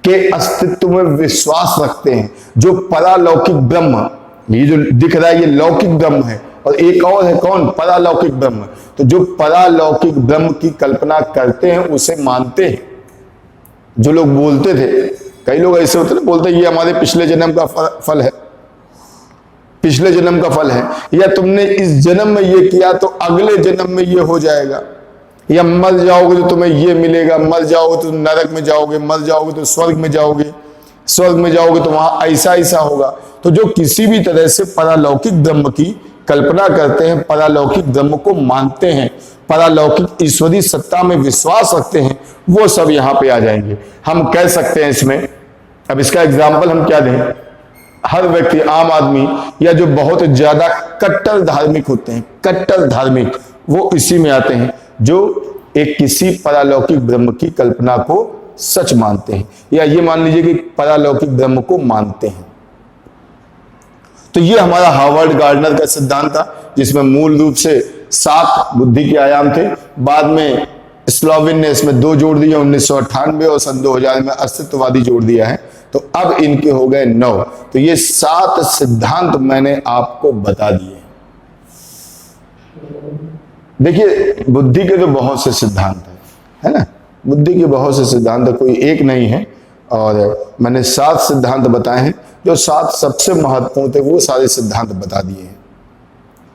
के अस्तित्व में विश्वास रखते हैं, जो परालौकिक ब्रह्म, ये जो दिख रहा है ये लौकिक ब्रह्म है, और एक और है कौन, परालौकिक ब्रह्म। तो जो परालौकिक ब्रह्म की कल्पना करते हैं उसे मानते हैं। जो लोग बोलते थे, कई लोग ऐसे होते हैं बोलते हैं ये हमारे पिछले जन्म का फल है, पिछले जन्म का फल है, या तुमने इस जन्म में ये किया तो अगले जन्म में ये हो जाएगा, या मर जाओगे तो तुम्हें ये मिलेगा, मर जाओगे तो नरक में जाओगे, मर जाओगे तो स्वर्ग में जाओगे, स्वर्ग में जाओगे तो वहां ऐसा ऐसा होगा। तो जो किसी भी तरह से परालौकिक ब्रह्म की कल्पना करते हैं, परालौकिक ब्रह्म को मानते हैं, परालौकिक ईश्वरीय सत्ता में विश्वास रखते हैं, वो सब यहां पे आ जाएंगे। हम कह सकते हैं इसमें, अब इसका एग्जाम्पल हम क्या दें, हर व्यक्ति, आम आदमी या जो बहुत ज्यादा कट्टर धार्मिक होते हैं, कट्टर धार्मिक, वो इसी में आते हैं, जो एक किसी परालौकिक ब्रह्म की कल्पना को सच मानते हैं, या ये मान लीजिए कि परालौकिक ब्रह्म को मानते हैं। तो ये हमारा हार्वर्ड गार्डनर का सिद्धांत था, जिसमें मूल रूप से 7 बुद्धि के आयाम थे। बाद में स्लोविन ने इसमें 2 जोड़ दिए, 1998 और सन 2000 में अस्तित्ववादी जोड़ दिया है। तो अब इनके हो गए 9। तो ये 7 सिद्धांत मैंने आपको बता दिए। देखिए, बुद्धि के तो बहुत से सिद्धांत है ना, बुद्धि के बहुत से सिद्धांत, कोई एक नहीं है। और मैंने 7 सिद्धांत बताए हैं, जो 7 सबसे महत्वपूर्ण थे वो सारे सिद्धांत बता दिए हैं।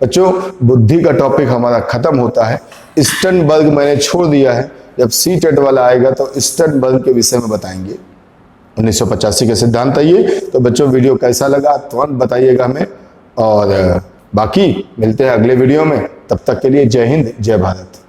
बच्चों, बुद्धि का टॉपिक हमारा खत्म होता है। स्टर्नबर्ग मैंने छोड़ दिया है, जब सीटेट वाला आएगा तो स्टर्नबर्ग के विषय में बताएंगे। 1985 के सिद्धांत है ये। तो बच्चों, वीडियो कैसा लगा तुरंत बताइएगा हमें, और बाकी मिलते हैं अगले वीडियो में। तब तक के लिए जय हिंद, जय भारत।